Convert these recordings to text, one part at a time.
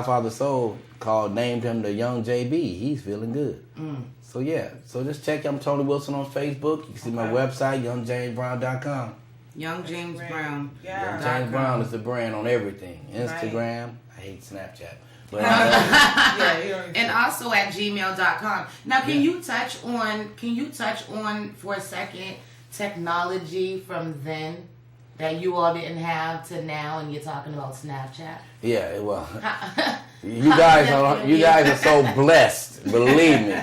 Father Soul named him the Young JB. He's feeling good. So yeah, so just check. I'm Tony Wilson on Facebook. You can see my website, youngjamesbrown.com. Young James Brown. Yeah. Young James Brown is the brand on everything. Instagram. Right. I hate Snapchat. But, and also at gmail.com. Now, can you touch on for a second technology from then that you all didn't have to now, and you're talking about Snapchat? Yeah, well, you guys are so blessed. Believe me,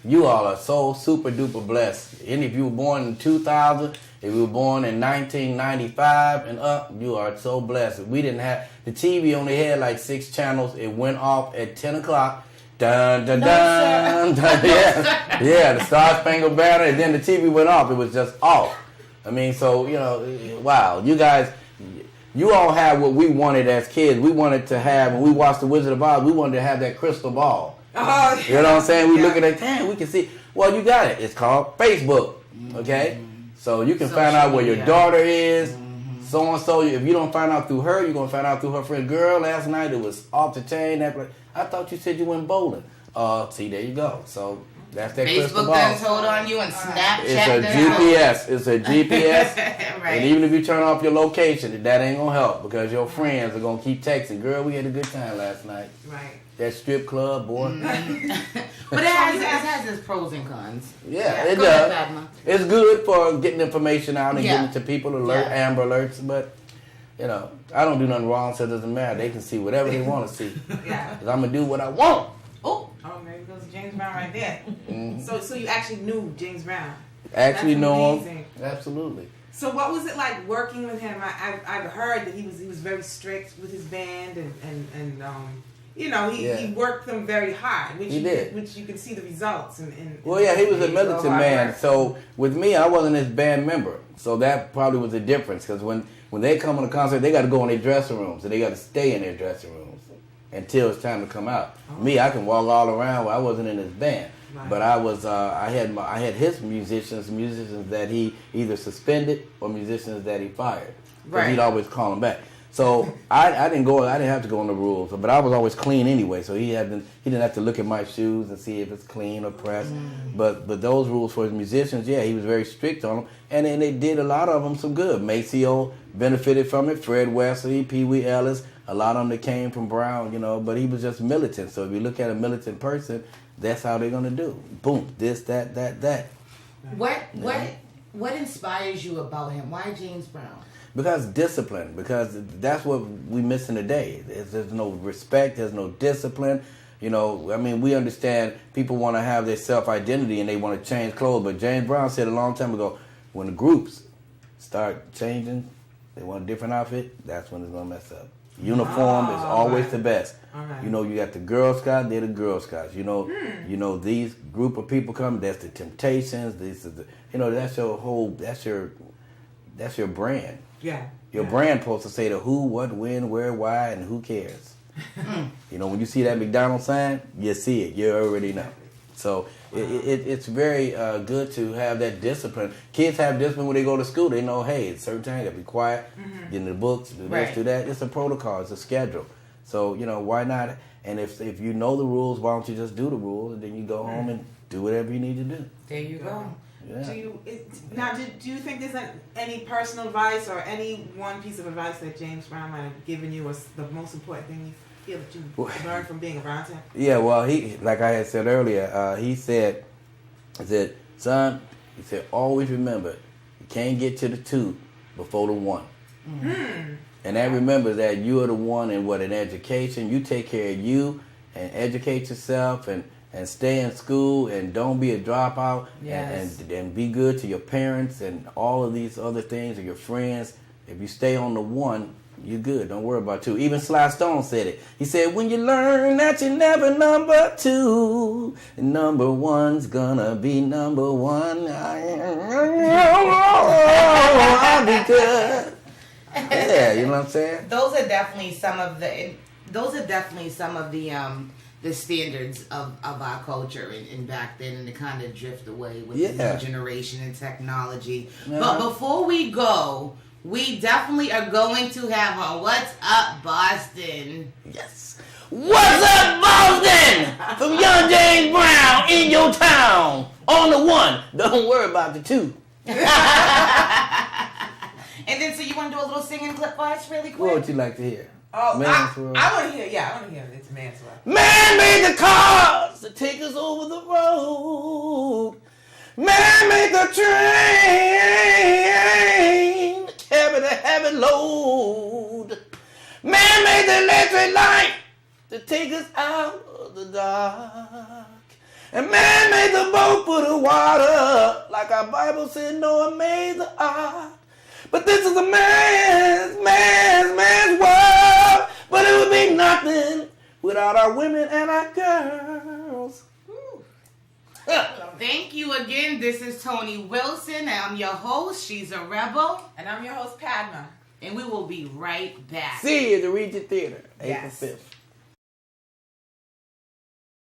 you all are so super duper blessed. And if you were born in 2000, if you were born in 1995 and up, you are so blessed. We didn't have the TV; only had like 6 channels. It went off at 10 o'clock. Dun dun dun dun. Yeah, the Star Spangled Banner, and then the TV went off. It was just off. I mean, so wow, you guys. You all have what we wanted as kids. We wanted to have, when we watched The Wizard of Oz, we wanted to have that crystal ball. Oh, you know what I'm saying? We looking at, damn, we can see. Well, you got it. It's called Facebook, okay? So you can find out where your daughter is, so-and-so. If you don't find out through her, you're going to find out through her friend. Girl, last night it was off the chain. I thought you said you went bowling. See, there you go. So that's that crystal ball. Facebook done told on you and Snapchat. It's a GPS. Right. And even if you turn off your location, that ain't going to help because your friends are going to keep texting. Girl, we had a good time last night. Right. That strip club, boy. But it has its pros and cons. Yeah, it does. It's good for getting information out and getting it to people, Amber Alerts. But, I don't do nothing wrong, so it doesn't matter. They can see whatever they want to see. Because I'm going to do what I want. Oh, there goes James Brown right there. So you actually knew James Brown? Actually know him. Absolutely. So what was it like working with him? I've heard that he was very strict with his band and he worked them very hard, which you can see the results. He was a militant man. So with me, I wasn't his band member. So that probably was the difference because when they come on a concert, they got to go in their dressing rooms and they got to stay in their dressing rooms until it's time to come out. Me, I can walk all around. I wasn't in his band. Right. But I was. I had his musicians that he either suspended or musicians that he fired. Right. He'd always call them back. So I didn't go. I didn't have to go on the rules. But I was always clean anyway. So he didn't have to look at my shoes and see if it's clean or pressed. But those rules for his musicians, he was very strict on them. And then they did a lot of them some good. Maceo benefited from it. Fred Wesley, Pee Wee Ellis, a lot of them that came from Brown. But he was just militant. So if you look at a militant person, that's how they're gonna do. Boom, this, that. What inspires you about him? Why James Brown? Because discipline. Because that's what we missing today. There's no respect. There's no discipline. We understand people want to have their self-identity and they want to change clothes. But James Brown said a long time ago, when the groups start changing, they want a different outfit. That's when it's gonna mess up. Uniform is always the best. Right. You got the Girl Scouts, they're the Girl Scouts. These group of people come, that's the Temptations, this is that's your brand. Yeah. Your brand supposed to say the who, what, when, where, why, and who cares. When you see that McDonald's sign, you see it. You already know. So it's very good to have that discipline. Kids have discipline when they go to school. They know, hey, it's certain time, you got to be quiet, get in the books, do this, do that. It's a protocol. It's a schedule. So, why not? And if you know the rules, why don't you just do the rules, and then you go home and do whatever you need to do. There you go. Yeah. Do you think there's any personal advice or any one piece of advice that James Brown might have given you was the most important thing you feel that you learned from being around him? Yeah, well, he, like I had said earlier, he said, son, always remember, you can't get to the 2 before the 1. And that remembers that you are the one in education. You take care of you and educate yourself and stay in school and don't be a dropout. And be good to your parents and all of these other things and your friends. If you stay on the 1, you're good. Don't worry about 2. Even Sly Stone said it. He said, when you learn that you're never number 2, number 1's gonna be number 1. I'll be good. Yeah, you know what I'm saying? Those are definitely some of the standards of our culture and back then, and to kind of drift away with the new generation and technology. But before we go, we definitely are going to have a What's Up Boston. Yes. What's up, Boston? From Young James Brown in your town. On the one. Don't worry about the two. And then, so you want to do a little singing clip for us really quick? What would you like to hear? Oh, Man's World. I want to hear. Yeah, I want to hear. It's Man's World. Man made the cars to take us over the road. Man made the train to carry the heavy load. Man made the electric light to take us out of the dark. And man made the boat for the water, like our Bible said Noah made the ark. But this is a man's world. But it would be nothing without our women and our girls. Thank you again. This is Tony Wilson. I'm your host. She's a rebel. And I'm your host, Padma. And we will be right back. See you at the Regent Theater, April Yes. 5th.